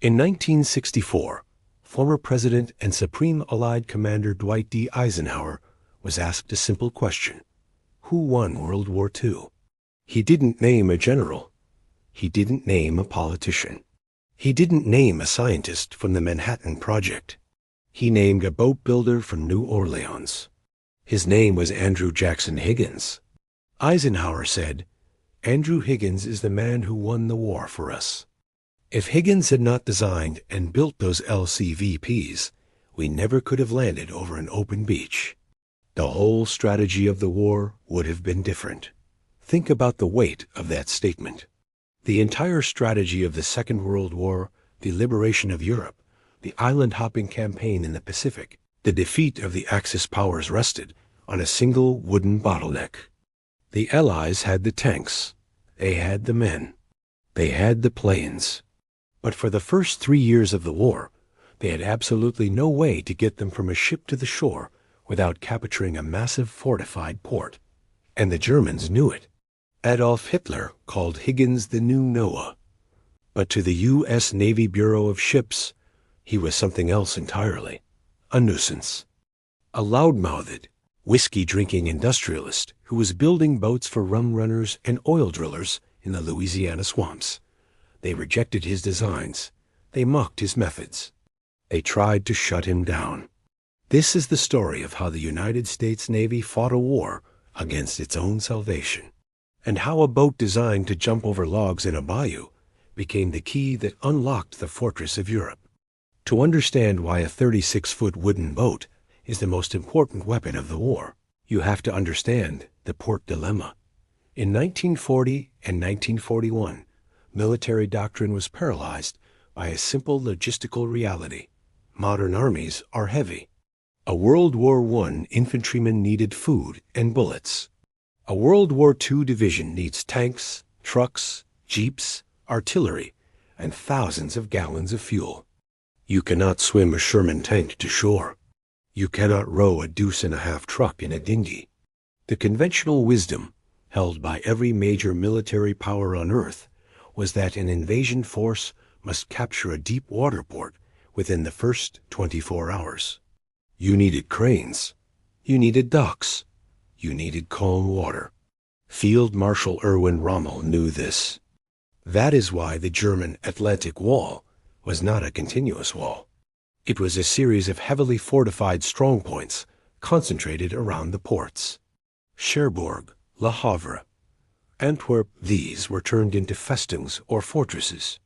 In 1964, former President and Supreme Allied Commander Dwight D. Eisenhower was asked a simple question: who won World War II? He didn't name a general. He didn't name a politician. He didn't name a scientist from the Manhattan Project. He named a boat builder from New Orleans. His name was Andrew Jackson Higgins. Eisenhower said, "Andrew Higgins is the man who won the war for us." If Higgins had not designed and built those LCVPs, we never could have landed over an open beach. The whole strategy of the war would have been different. Think about the weight of that statement. The entire strategy of the Second World War, the liberation of Europe, the island-hopping campaign in the Pacific, the defeat of the Axis powers rested on a single wooden bottleneck. The Allies had the tanks. They had the men. They had the planes. But for the first 3 years of the war, they had absolutely no way to get them from a ship to the shore without capturing a massive fortified port. And the Germans knew it. Adolf Hitler called Higgins the new Noah. But to the U.S. Navy Bureau of Ships, he was something else entirely. A nuisance. A loud-mouthed, whiskey-drinking industrialist who was building boats for rum runners and oil drillers in the Louisiana swamps. They rejected his designs. They mocked his methods. They tried to shut him down. This is the story of how the United States Navy fought a war against its own salvation, and how a boat designed to jump over logs in a bayou became the key that unlocked the fortress of Europe. To understand why a 36-foot wooden boat is the most important weapon of the war, you have to understand the port dilemma. In 1940 and 1941, military doctrine was paralyzed by a simple logistical reality. Modern armies are heavy. A World War I infantryman needed food and bullets. A World War II division needs tanks, trucks, jeeps, artillery, and thousands of gallons of fuel. You cannot swim a Sherman tank to shore. You cannot row a deuce-and-a-half truck in a dinghy. The conventional wisdom, held by every major military power on Earth, was that an invasion force must capture a deep water port within the first 24 hours. You needed cranes. You needed docks. You needed calm water. Field Marshal Erwin Rommel knew this. That is why the German Atlantic Wall was not a continuous wall. It was a series of heavily fortified strongpoints concentrated around the ports. Cherbourg, Le Havre, Antwerp, these were turned into festings or fortresses.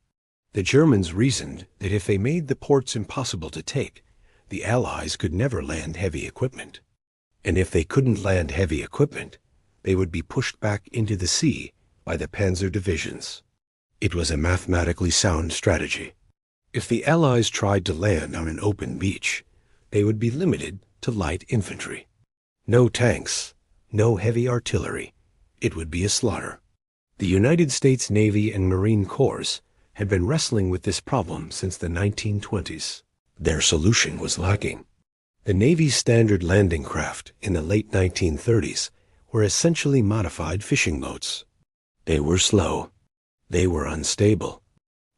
The Germans reasoned that if they made the ports impossible to take, the Allies could never land heavy equipment. And if they couldn't land heavy equipment, they would be pushed back into the sea by the panzer divisions. It was a mathematically sound strategy. If the Allies tried to land on an open beach, they would be limited to light infantry. No tanks, no heavy artillery. It would be a slaughter. The United States Navy and Marine Corps had been wrestling with this problem since the 1920s. Their solution was lacking. The Navy's standard landing craft in the late 1930s were essentially modified fishing boats. They were slow. They were unstable.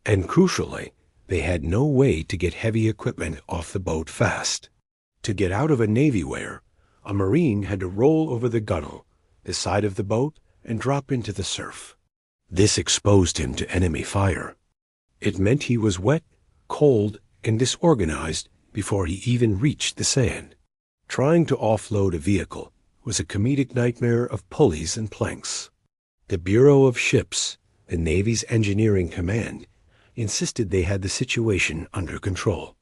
And crucially, they had no way to get heavy equipment off the boat fast. To get out of a Navy weir, a Marine had to roll over the gunwale, the side of the boat, and drop into the surf. This exposed him to enemy fire. It meant he was wet, cold, and disorganized before he even reached the sand. Trying to offload a vehicle was a comedic nightmare of pulleys and planks. The Bureau of Ships, the Navy's engineering command, insisted they had the situation under control.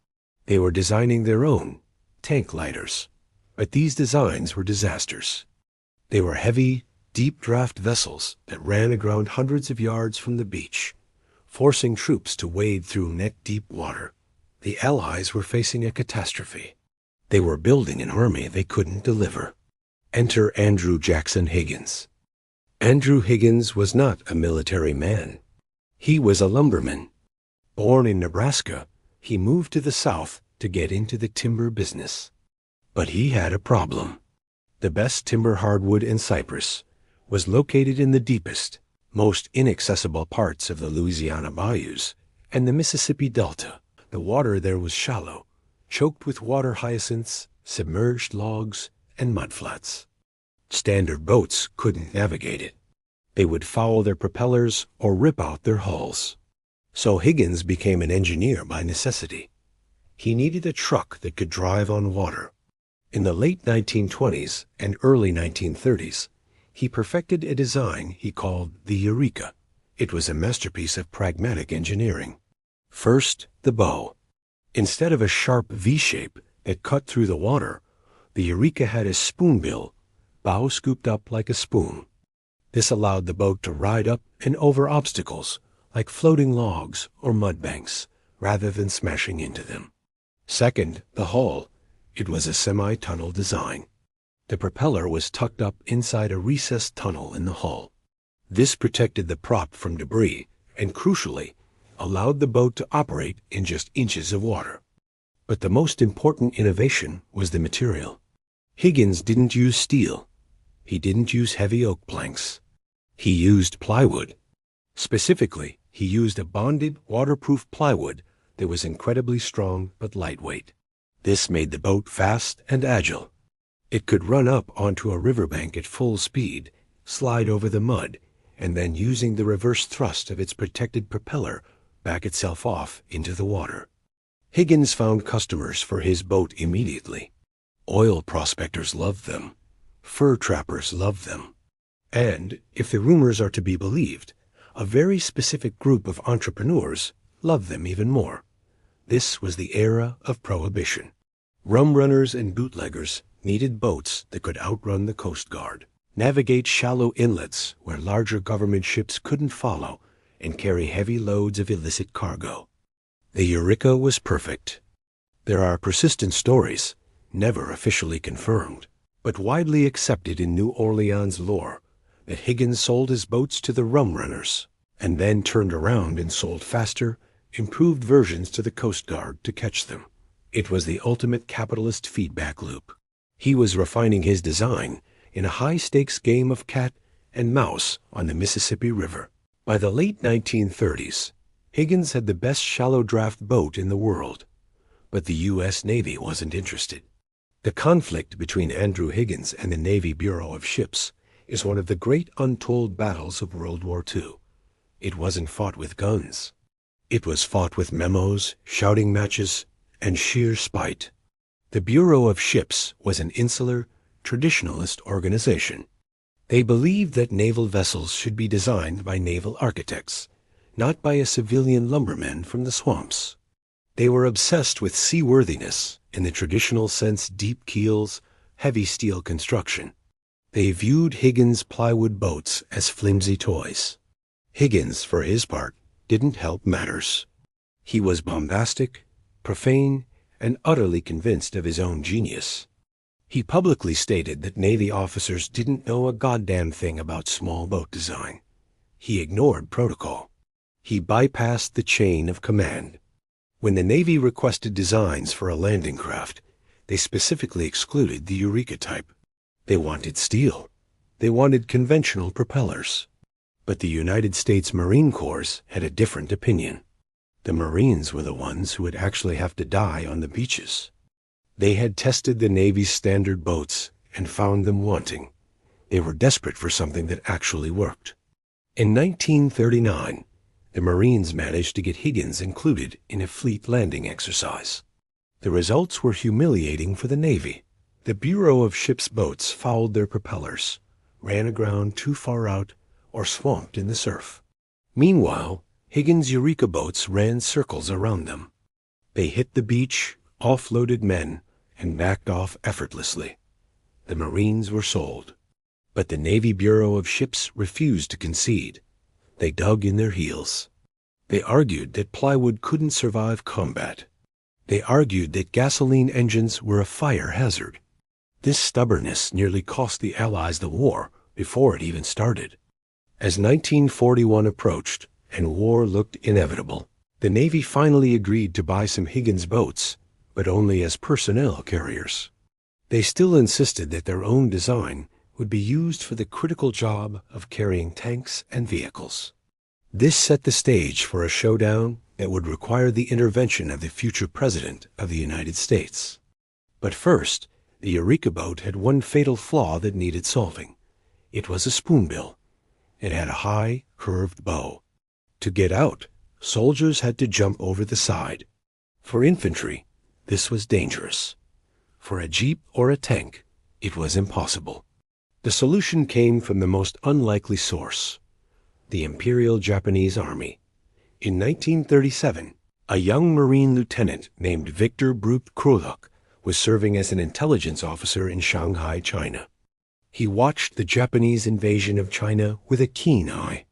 They were designing their own tank lighters, but these designs were disasters. They were heavy, deep-draft vessels that ran aground hundreds of yards from the beach, forcing troops to wade through neck-deep water. The Allies were facing a catastrophe. They were building an army they couldn't deliver. Enter Andrew Jackson Higgins. Andrew Higgins was not a military man. He was a lumberman. Born in Nebraska, he moved to the South to get into the timber business. But he had a problem. The best timber hardwood and cypress was located in the deepest, most inaccessible parts of the Louisiana bayous and the Mississippi Delta. The water there was shallow, choked with water hyacinths, submerged logs, and mudflats. Standard boats couldn't navigate it. They would foul their propellers or rip out their hulls. So Higgins became an engineer by necessity. He needed a truck that could drive on water. In the late 1920s and early 1930s, he perfected a design he called the Eureka. It was a masterpiece of pragmatic engineering. First, the bow. Instead of a sharp V-shape that cut through the water, the Eureka had a spoonbill, bow scooped up like a spoon. This allowed the boat to ride up and over obstacles, like floating logs or mud banks, rather than smashing into them. Second, the hull. It was a semi-tunnel design. The propeller was tucked up inside a recessed tunnel in the hull. This protected the prop from debris and, crucially, allowed the boat to operate in just inches of water. But the most important innovation was the material. Higgins didn't use steel. He didn't use heavy oak planks. He used plywood. Specifically, he used a bonded, waterproof plywood that was incredibly strong but lightweight. This made the boat fast and agile. It could run up onto a riverbank at full speed, slide over the mud, and then, using the reverse thrust of its protected propeller, back itself off into the water. Higgins found customers for his boat immediately. Oil prospectors loved them. Fur trappers loved them. And, if the rumors are to be believed, a very specific group of entrepreneurs loved them even more. This was the era of prohibition. Rum runners and bootleggers needed boats that could outrun the Coast Guard, navigate shallow inlets where larger government ships couldn't follow, and carry heavy loads of illicit cargo. The Eureka was perfect. There are persistent stories, never officially confirmed, but widely accepted in New Orleans lore, that Higgins sold his boats to the rum runners, and then turned around and sold faster, improved versions to the Coast Guard to catch them. It was the ultimate capitalist feedback loop. He was refining his design in a high-stakes game of cat and mouse on the Mississippi River. By the late 1930s, Higgins had the best shallow draft boat in the world, but the U.S. Navy wasn't interested. The conflict between Andrew Higgins and the Navy Bureau of Ships is one of the great untold battles of World War II. It wasn't fought with guns. It was fought with memos, shouting matches, and sheer spite. The Bureau of Ships was an insular, traditionalist organization. They believed that naval vessels should be designed by naval architects, not by a civilian lumberman from the swamps. They were obsessed with seaworthiness, in the traditional sense deep keels, heavy steel construction. They viewed Higgins' plywood boats as flimsy toys. Higgins, for his part, didn't help matters. He was bombastic, profane, and utterly convinced of his own genius. He publicly stated that Navy officers didn't know a goddamn thing about small boat design. He ignored protocol. He bypassed the chain of command. When the Navy requested designs for a landing craft, they specifically excluded the Eureka type. They wanted steel. They wanted conventional propellers. But the United States Marine Corps had a different opinion. The Marines were the ones who would actually have to die on the beaches. They had tested the Navy's standard boats and found them wanting. They were desperate for something that actually worked. In 1939, the Marines managed to get Higgins included in a fleet landing exercise. The results were humiliating for the Navy. The Bureau of Ships boats fouled their propellers, ran aground too far out, or swamped in the surf. Meanwhile, Higgins' Eureka boats ran circles around them. They hit the beach, offloaded men, and backed off effortlessly. The Marines were sold. But the Navy Bureau of Ships refused to concede. They dug in their heels. They argued that plywood couldn't survive combat. They argued that gasoline engines were a fire hazard. This stubbornness nearly cost the Allies the war before it even started. As 1941 approached and war looked inevitable, the Navy finally agreed to buy some Higgins boats, but only as personnel carriers. They still insisted that their own design would be used for the critical job of carrying tanks and vehicles. This set the stage for a showdown that would require the intervention of the future President of the United States. But first, the Eureka boat had one fatal flaw that needed solving. It was a spoonbill. It had a high, curved bow. To get out, soldiers had to jump over the side. For infantry, this was dangerous. For a jeep or a tank, it was impossible. The solution came from the most unlikely source: the Imperial Japanese Army. In 1937, a young Marine lieutenant named Victor Brute Krulak was serving as an intelligence officer in Shanghai, China. He watched the Japanese invasion of China with a keen eye.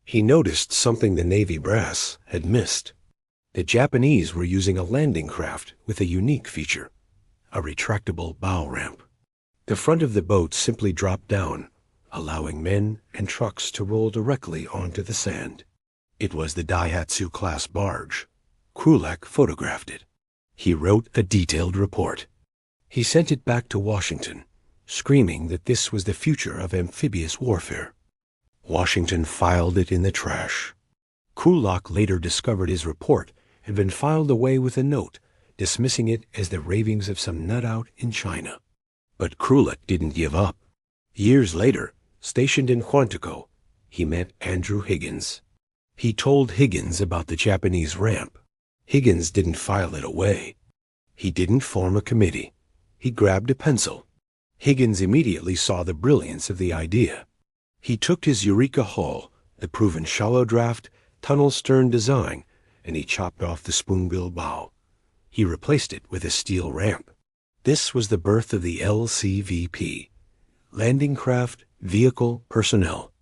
He noticed something the Navy brass had missed. The Japanese were using a landing craft with a unique feature: a retractable bow ramp. The front of the boat simply dropped down, allowing men and trucks to roll directly onto the sand. It was the Daihatsu-class barge. Krulak photographed it. He wrote a detailed report. He sent it back to Washington, screaming that this was the future of amphibious warfare. Washington filed it in the trash. Krulak later discovered his report had been filed away with a note, dismissing it as the ravings of some nut-out in China. But Krulak didn't give up. Years later, stationed in Quantico, he met Andrew Higgins. He told Higgins about the Japanese ramp. Higgins didn't file it away. He didn't form a committee. He grabbed a pencil. Higgins immediately saw the brilliance of the idea. He took his Eureka hull, the proven shallow draft, tunnel stern design, and he chopped off the spoonbill bow. He replaced it with a steel ramp. This was the birth of the LCVP, Landing Craft Vehicle Personnel.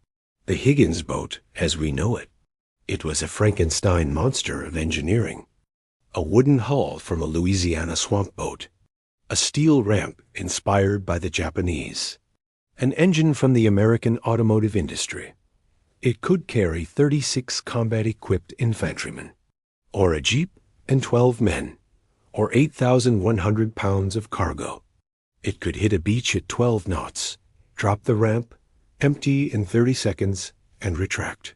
The Higgins boat as we know it. It was a Frankenstein monster of engineering. A wooden hull from a Louisiana swamp boat. A steel ramp inspired by the Japanese. An engine from the American automotive industry. It could carry 36 combat-equipped infantrymen, or a jeep and 12 men, or 8,100 pounds of cargo. It could hit a beach at 12 knots, drop the ramp, empty in 30 seconds, and retract.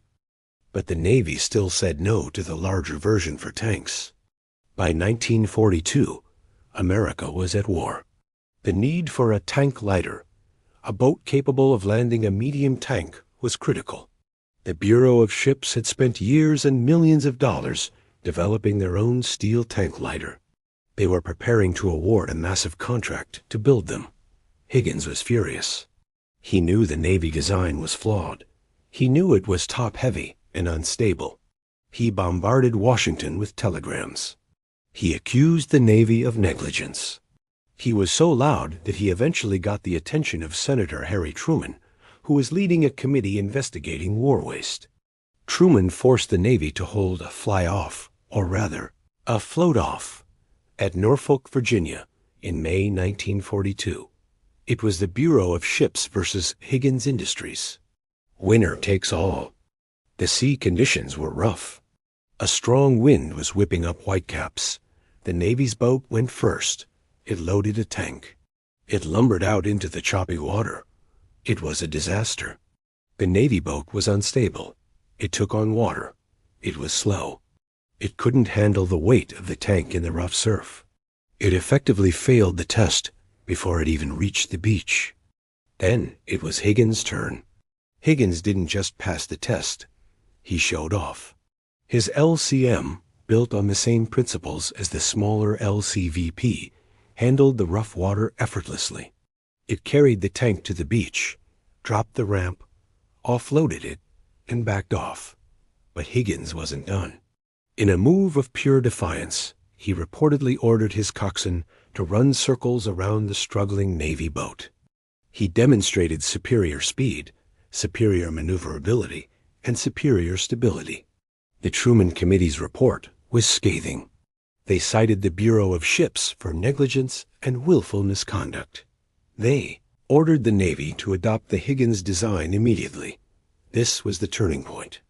But the Navy still said no to the larger version for tanks. By 1942, America was at war. The need for a tank lighter, a boat capable of landing a medium tank, was critical. The Bureau of Ships had spent years and millions of dollars developing their own steel tank lighter. They were preparing to award a massive contract to build them. Higgins was furious. He knew the Navy design was flawed. He knew it was top-heavy and unstable. He bombarded Washington with telegrams. He accused the Navy of negligence. He was so loud that he eventually got the attention of Senator Harry Truman, who was leading a committee investigating war waste. Truman forced the Navy to hold a fly-off, or rather, a float-off, at Norfolk, Virginia, in May 1942. It was the Bureau of Ships versus Higgins Industries. Winner takes all. The sea conditions were rough. A strong wind was whipping up whitecaps. The Navy's boat went first. It loaded a tank. It lumbered out into the choppy water. It was a disaster. The Navy boat was unstable. It took on water. It was slow. It couldn't handle the weight of the tank in the rough surf. It effectively failed the test before it even reached the beach. Then it was Higgins' turn. Higgins didn't just pass the test. He showed off. His LCM, built on the same principles as the smaller LCVP, handled the rough water effortlessly. It carried the tank to the beach, dropped the ramp, offloaded it, and backed off. But Higgins wasn't done. In a move of pure defiance, he reportedly ordered his coxswain to run circles around the struggling Navy boat. He demonstrated superior speed, superior maneuverability, and superior stability. The Truman Committee's report was scathing. They cited the Bureau of Ships for negligence and willful misconduct. They ordered the Navy to adopt the Higgins design immediately. This was the turning point.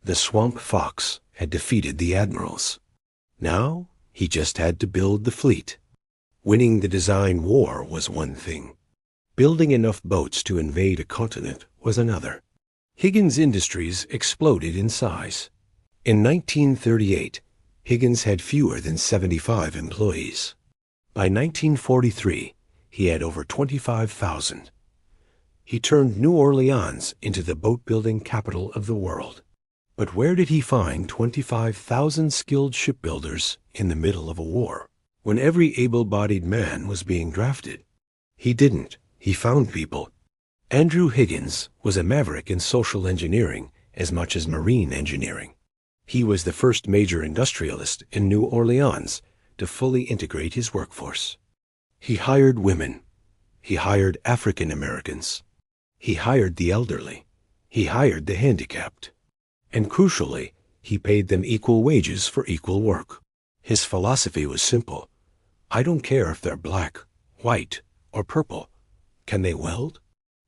The Swamp Fox had defeated the admirals. Now he just had to build the fleet. Winning the design war was one thing. Building enough boats to invade a continent was another. Higgins Industries exploded in size. In 1938, Higgins had fewer than 75 employees. By 1943, he had over 25,000. He turned New Orleans into the boat-building capital of the world. But where did he find 25,000 skilled shipbuilders in the middle of a war, when every able-bodied man was being drafted? He didn't. He found people. Andrew Higgins was a maverick in social engineering as much as marine engineering. He was the first major industrialist in New Orleans to fully integrate his workforce. He hired women. He hired African Americans. He hired the elderly. He hired the handicapped. And crucially, he paid them equal wages for equal work. His philosophy was simple. I don't care if they're black, white, or purple. Can they weld?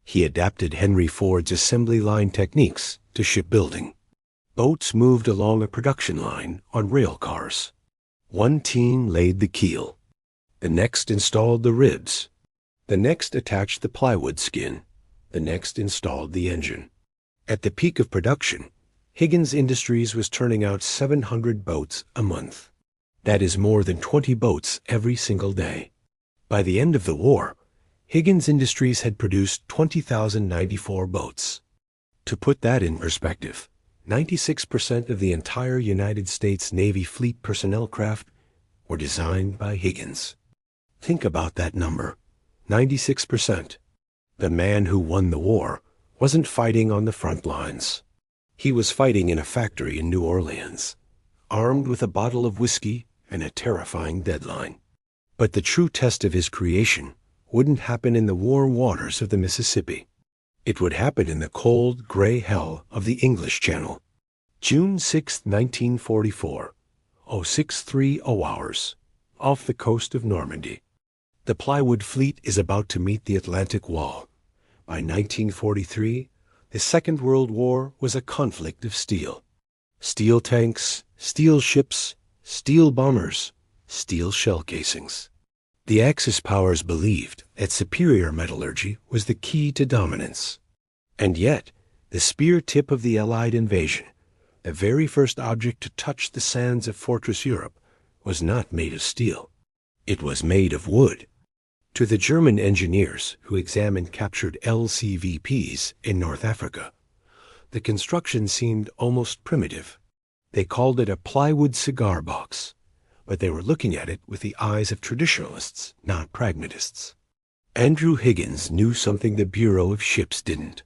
He adapted Henry Ford's assembly line techniques to shipbuilding. Boats moved along a production line on rail cars. One team laid the keel. The next installed the ribs. The next attached the plywood skin. The next installed the engine. At the peak of production, Higgins Industries was turning out 700 boats a month. That is more than 20 boats every single day. By the end of the war, Higgins Industries had produced 20,094 boats. To put that in perspective, 96% of the entire United States Navy fleet personnel craft were designed by Higgins. Think about that number, 96%. The man who won the war wasn't fighting on the front lines. He was fighting in a factory in New Orleans, armed with a bottle of whiskey and a terrifying deadline. But the true test of his creation wouldn't happen in the warm waters of the Mississippi. It would happen in the cold, gray hell of the English Channel. June 6, 1944, 0630 hours, off the coast of Normandy. The plywood fleet is about to meet the Atlantic Wall. By 1943, the Second World War was a conflict of steel. Steel tanks, steel ships, steel bombers, steel shell casings. The Axis powers believed that superior metallurgy was the key to dominance. And yet, the spear tip of the Allied invasion, the very first object to touch the sands of Fortress Europe, was not made of steel. It was made of wood. To the German engineers who examined captured LCVPs in North Africa, the construction seemed almost primitive. They called it a plywood cigar box, but they were looking at it with the eyes of traditionalists, not pragmatists. Andrew Higgins knew something the Bureau of Ships didn't.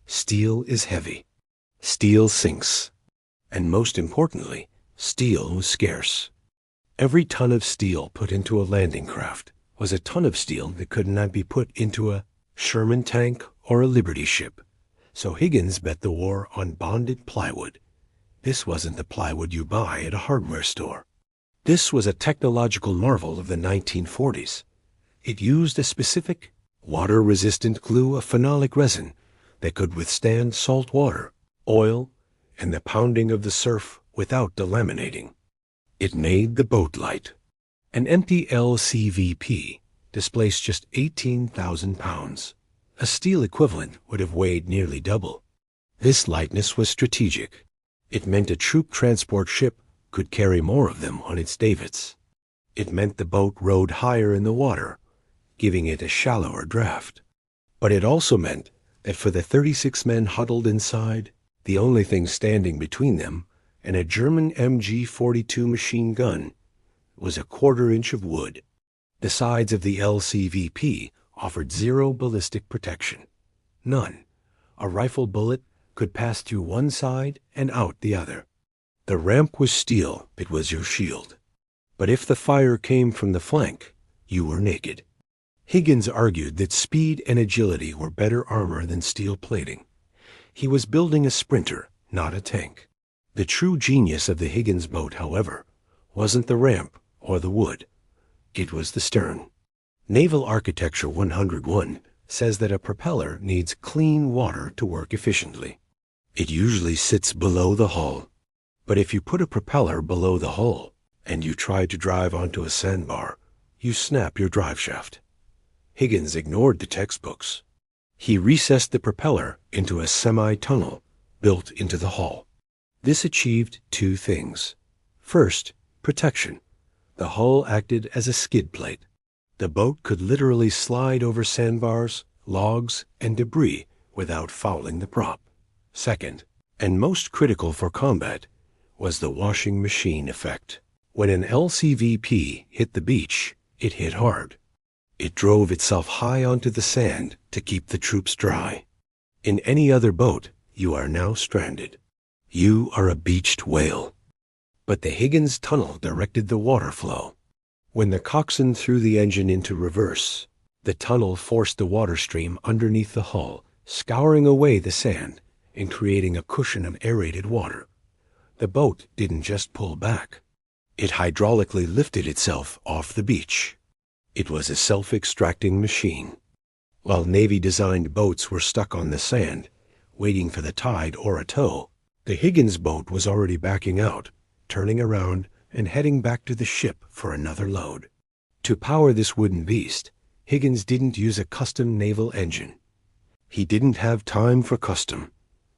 Steel is heavy. Steel sinks. And most importantly, steel was scarce. Every ton of steel put into a landing craft was a ton of steel that could not be put into a Sherman tank or a Liberty ship. So Higgins bet the war on bonded plywood. This wasn't the plywood you buy at a hardware store. This was a technological marvel of the 1940s. It used a specific, water-resistant glue of phenolic resin that could withstand salt water, oil, and the pounding of the surf without delaminating. It made the boat light. An empty LCVP displaced just 18,000 pounds. A steel equivalent would have weighed nearly double. This lightness was strategic. It meant a troop transport ship could carry more of them on its davits. It meant the boat rode higher in the water, giving it a shallower draft. But it also meant that for the 36 men huddled inside, the only thing standing between them and a German MG-42 machine gun was a quarter-inch of wood. The sides of the LCVP offered zero ballistic protection. None. A rifle bullet could pass through one side and out the other. The ramp was steel, it was your shield. But if the fire came from the flank, you were naked. Higgins argued that speed and agility were better armor than steel plating. He was building a sprinter, not a tank. The true genius of the Higgins boat, however, wasn't the ramp or the wood. It was the stern. Naval Architecture 101 says that a propeller needs clean water to work efficiently. It usually sits below the hull. But if you put a propeller below the hull and you try to drive onto a sandbar, you snap your drive shaft. Higgins ignored the textbooks. He recessed the propeller into a semi-tunnel built into the hull. This achieved two things. First, protection. The hull acted as a skid plate. The boat could literally slide over sandbars, logs, and debris without fouling the prop. Second, and most critical for combat, was the washing machine effect. When an LCVP hit the beach, it hit hard. It drove itself high onto the sand to keep the troops dry. In any other boat, you are now stranded. You are a beached whale. But the Higgins tunnel directed the water flow. When the coxswain threw the engine into reverse, the tunnel forced the water stream underneath the hull, scouring away the sand and creating a cushion of aerated water. The boat didn't just pull back. It hydraulically lifted itself off the beach. It was a self-extracting machine. While Navy-designed boats were stuck on the sand, waiting for the tide or a tow, the Higgins boat was already backing out, turning around and heading back to the ship for another load. To power this wooden beast, Higgins didn't use a custom naval engine. He didn't have time for custom.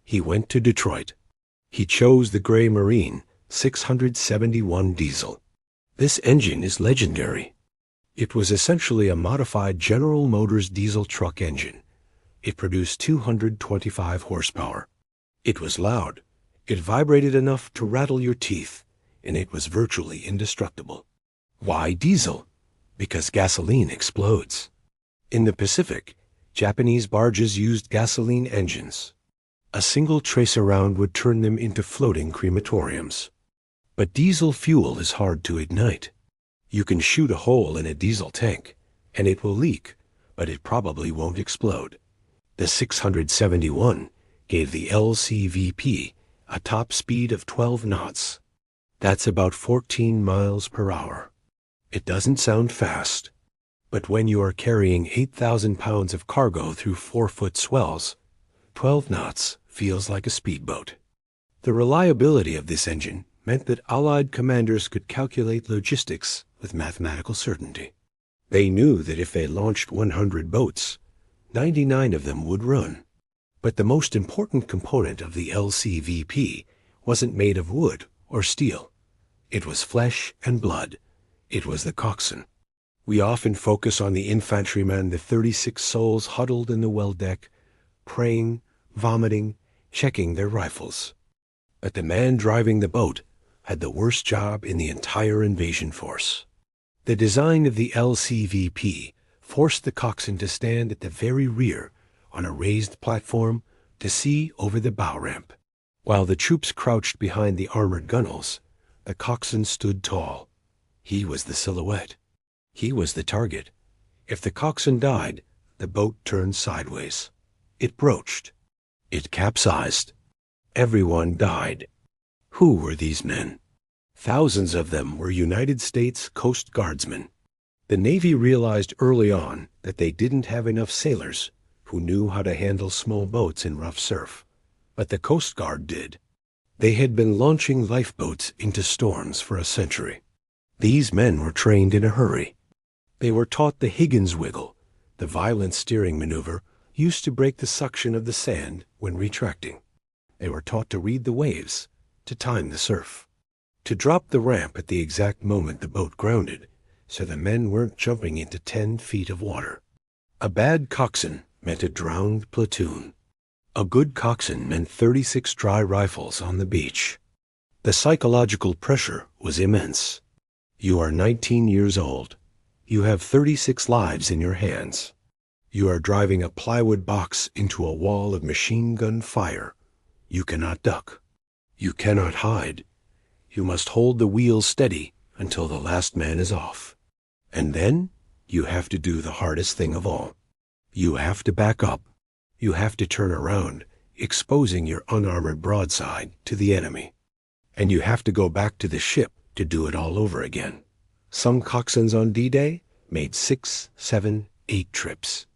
He went to Detroit. He chose the Gray Marine 671 diesel. This engine is legendary. It was essentially a modified General Motors diesel truck engine. It produced 225 horsepower. It was loud. It vibrated enough to rattle your teeth, and it was virtually indestructible. Why diesel? Because gasoline explodes. In the Pacific, Japanese barges used gasoline engines. A single tracer round would turn them into floating crematoriums. But diesel fuel is hard to ignite. You can shoot a hole in a diesel tank, and it will leak, but it probably won't explode. The 671 gave the LCVP a top speed of 12 knots. That's about 14 miles per hour. It doesn't sound fast, but when you are carrying 8,000 pounds of cargo through 4-foot swells, 12 knots feels like a speedboat. The reliability of this engine meant that Allied commanders could calculate logistics with mathematical certainty. They knew that if they launched 100 boats, 99 of them would run. But the most important component of the LCVP wasn't made of wood or steel. It was flesh and blood. It was the coxswain. We often focus on the infantryman, the 36 souls huddled in the well deck, praying, vomiting, checking their rifles. But the man driving the boat had the worst job in the entire invasion force. The design of the LCVP forced the coxswain to stand at the very rear on a raised platform to see over the bow ramp. While the troops crouched behind the armored gunwales, the coxswain stood tall. He was the silhouette. He was the target. If the coxswain died, the boat turned sideways. It broached. It capsized. Everyone died. Who were these men? Thousands of them were United States Coast Guardsmen. The Navy realized early on that they didn't have enough sailors who knew how to handle small boats in rough surf, but the Coast Guard did. They had been launching lifeboats into storms for a century. These men were trained in a hurry. They were taught the Higgins wiggle, the violent steering maneuver used to break the suction of the sand when retracting. They were taught to read the waves, to time the surf, to drop the ramp at the exact moment the boat grounded, so the men weren't jumping into 10 feet of water. A bad coxswain meant a drowned platoon. A good coxswain meant 36 dry rifles on the beach. The psychological pressure was immense. You are 19 years old. You have 36 lives in your hands. You are driving a plywood box into a wall of machine gun fire. You cannot duck. You cannot hide. You must hold the wheel steady until the last man is off. And then you have to do the hardest thing of all. You have to back up. You have to turn around, exposing your unarmored broadside to the enemy. And you have to go back to the ship to do it all over again. Some coxswains on D-Day made 6, 7, 8 trips.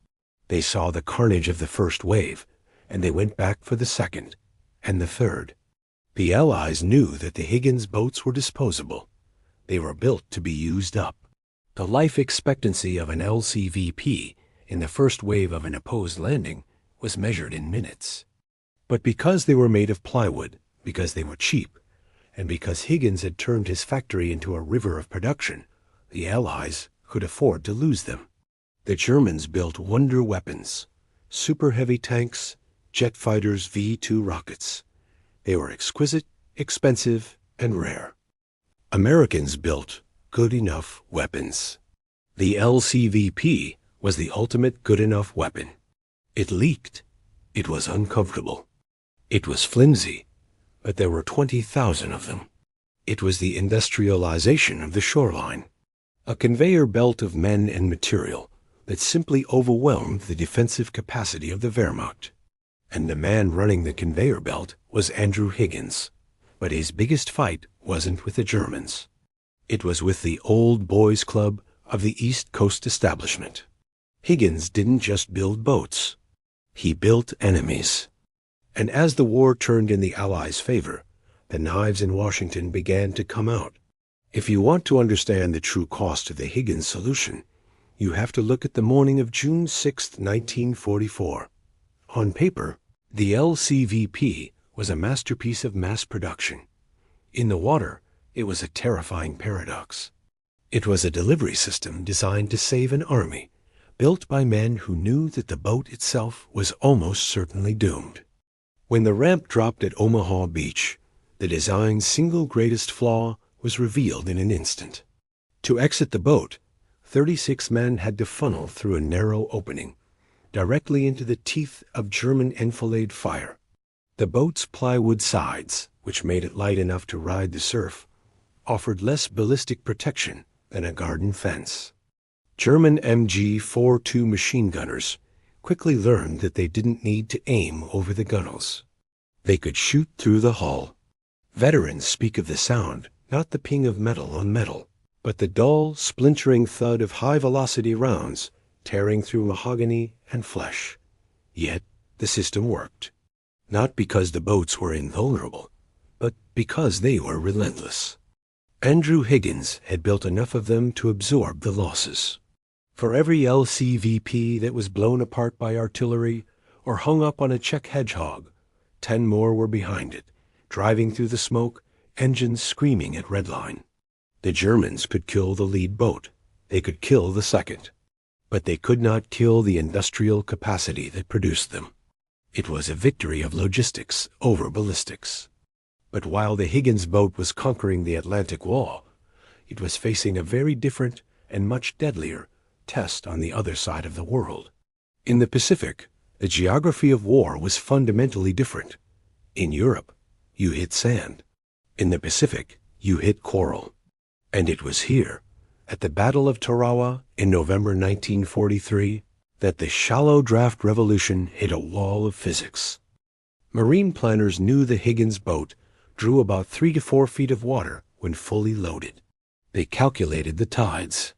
They saw the carnage of the first wave, and they went back for the second and the third. The Allies knew that the Higgins boats were disposable. They were built to be used up. The life expectancy of an LCVP in the first wave of an opposed landing was measured in minutes. But because they were made of plywood, because they were cheap, And because Higgins had turned his factory into a river of production, the Allies could afford to lose them. The Germans built wonder weapons, super heavy tanks, jet fighters, V-2 rockets. They were exquisite, expensive, and rare. Americans built good enough weapons. The LCVP was the ultimate good enough weapon. It leaked. It was uncomfortable. It was flimsy, but there were 20,000 of them. It was the industrialization of the shoreline, a conveyor belt of men and material that simply overwhelmed the defensive capacity of the Wehrmacht. And the man running the conveyor belt was Andrew Higgins. But his biggest fight wasn't with the Germans. It was with the old boys club of the East Coast establishment. Higgins didn't just build boats. He built enemies. And as the war turned in the Allies' favor, the knives in Washington began to come out. If you want to understand the true cost of the Higgins solution, you have to look at the morning of June 6, 1944. On paper, the LCVP was a masterpiece of mass production. In the water, it was a terrifying paradox. It was a delivery system designed to save an army, built by men who knew that the boat itself was almost certainly doomed. When the ramp dropped at Omaha Beach, the design's single greatest flaw was revealed in an instant. To exit the boat, 36 men had to funnel through a narrow opening, directly into the teeth of German enfilade fire. The boat's plywood sides, which made it light enough to ride the surf, offered less ballistic protection than a garden fence. German MG-42 machine gunners quickly learned that they didn't need to aim over the gunnels. They could shoot through the hull. Veterans speak of the sound, not the ping of metal on metal, but the dull, splintering thud of high-velocity rounds tearing through mahogany and flesh. Yet the system worked. Not because the boats were invulnerable, but because they were relentless. Andrew Higgins had built enough of them to absorb the losses. For every LCVP that was blown apart by artillery or hung up on a Czech hedgehog, 10 more were behind it, driving through the smoke, engines screaming at redline. The Germans could kill the lead boat. They could kill the second. But they could not kill the industrial capacity that produced them. It was a victory of logistics over ballistics. But while the Higgins boat was conquering the Atlantic Wall, it was facing a very different and much deadlier test on the other side of the world. In the Pacific, the geography of war was fundamentally different. In Europe, you hit sand. In the Pacific, you hit coral. And it was here, at the Battle of Tarawa in November 1943, that the shallow draft revolution hit a wall of physics. Marine planners knew the Higgins boat drew about 3 to 4 feet of water when fully loaded. They calculated the tides.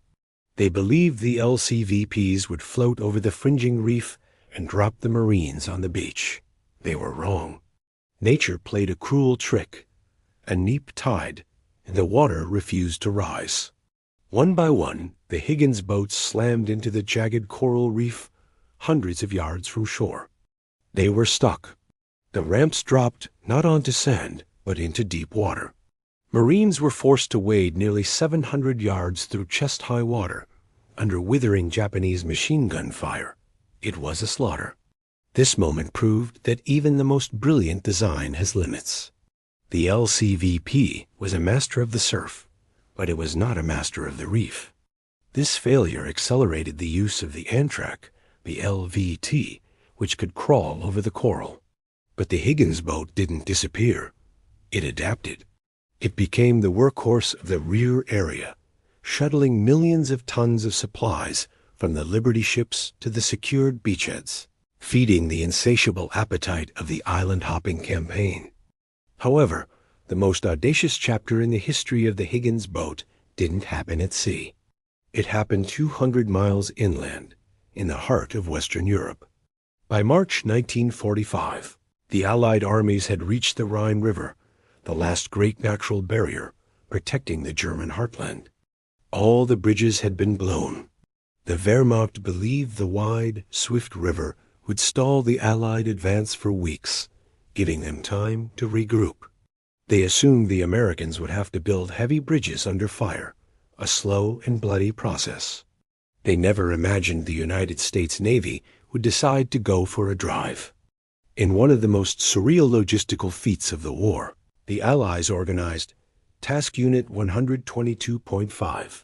They believed the LCVPs would float over the fringing reef and drop the Marines on the beach. They were wrong. Nature played a cruel trick. A neap tide, and the water refused to rise. One by one, the Higgins boats slammed into the jagged coral reef hundreds of yards from shore. They were stuck. The ramps dropped not onto sand, but into deep water. Marines were forced to wade nearly 700 yards through chest-high water, under withering Japanese machine gun fire. It was a slaughter. This moment proved that even the most brilliant design has limits. The LCVP was a master of the surf, but it was not a master of the reef. This failure accelerated the use of the Amtrak, the LVT, which could crawl over the coral. But the Higgins boat didn't disappear. It adapted. It became the workhorse of the rear area, shuttling millions of tons of supplies from the Liberty ships to the secured beachheads, feeding the insatiable appetite of the island-hopping campaign. However, the most audacious chapter in the history of the Higgins boat didn't happen at sea. It happened 200 miles inland, in the heart of Western Europe. By March 1945, the Allied armies had reached the Rhine River, the last great natural barrier protecting the German heartland. All the bridges had been blown. The Wehrmacht believed the wide, swift river would stall the Allied advance for weeks, giving them time to regroup. They assumed the Americans would have to build heavy bridges under fire, a slow and bloody process. They never imagined the United States Navy would decide to go for a drive. In one of the most surreal logistical feats of the war, the Allies organized Task Unit 122.5.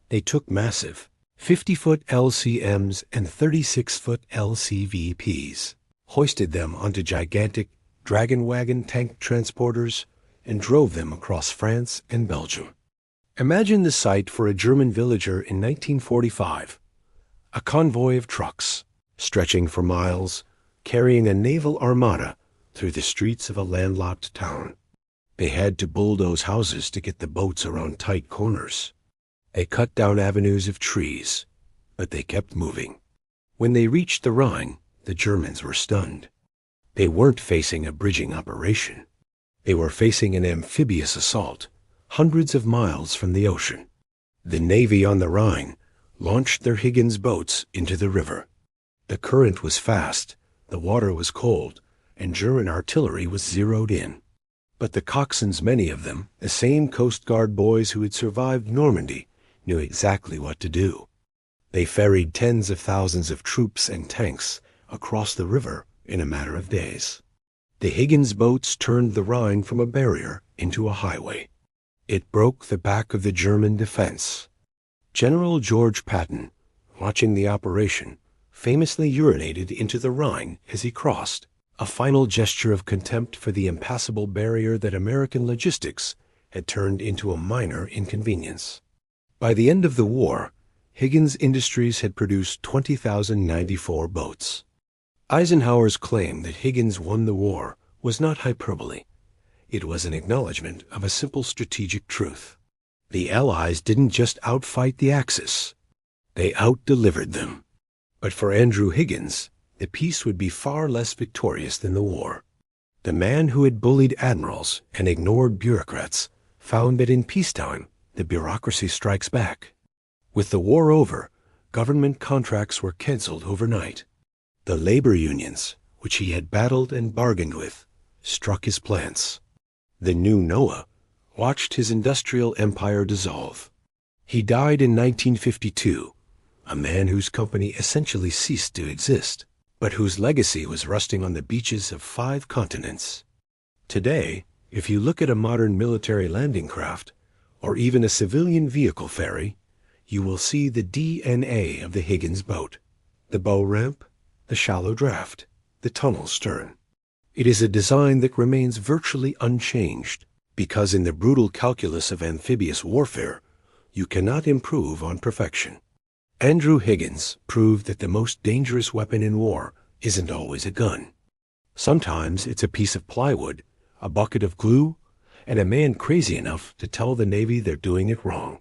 They took massive 50-foot LCMs and 36-foot LCVPs, hoisted them onto gigantic Dragon Wagon tank transporters, and drove them across France and Belgium. Imagine the sight for a German villager in 1945. A convoy of trucks, stretching for miles, carrying a naval armada through the streets of a landlocked town. They had to bulldoze houses to get the boats around tight corners. They cut down avenues of trees, but they kept moving. When they reached the Rhine, the Germans were stunned. They weren't facing a bridging operation. They were facing an amphibious assault, hundreds of miles from the ocean. The Navy on the Rhine launched their Higgins boats into the river. The current was fast, the water was cold, and German artillery was zeroed in. But the coxswains, many of them, the same Coast Guard boys who had survived Normandy, knew exactly what to do. They ferried tens of thousands of troops and tanks across the river in a matter of days. The Higgins boats turned the Rhine from a barrier into a highway. It broke the back of the German defense. General George Patton, watching the operation, famously urinated into the Rhine as he crossed, a final gesture of contempt for the impassable barrier that American logistics had turned into a minor inconvenience. By the end of the war, Higgins Industries had produced 20,094 boats. Eisenhower's claim that Higgins won the war was not hyperbole. It was an acknowledgement of a simple strategic truth. The Allies didn't just outfight the Axis, they outdelivered them. But for Andrew Higgins, the peace would be far less victorious than the war. The man who had bullied admirals and ignored bureaucrats found that in peacetime, the bureaucracy strikes back. With the war over, government contracts were canceled overnight. The labor unions, which he had battled and bargained with, struck his plants. The new Noah watched his industrial empire dissolve. He died in 1952, a man whose company essentially ceased to exist, but whose legacy was rusting on the beaches of 5 continents. Today, if you look at a modern military landing craft, or even a civilian vehicle ferry, you will see the DNA of the Higgins boat: the bow ramp, the shallow draft, the tunnel stern. It is a design that remains virtually unchanged, because in the brutal calculus of amphibious warfare, you cannot improve on perfection. Andrew Higgins proved that the most dangerous weapon in war isn't always a gun. Sometimes it's a piece of plywood, a bucket of glue, and a man crazy enough to tell the Navy they're doing it wrong.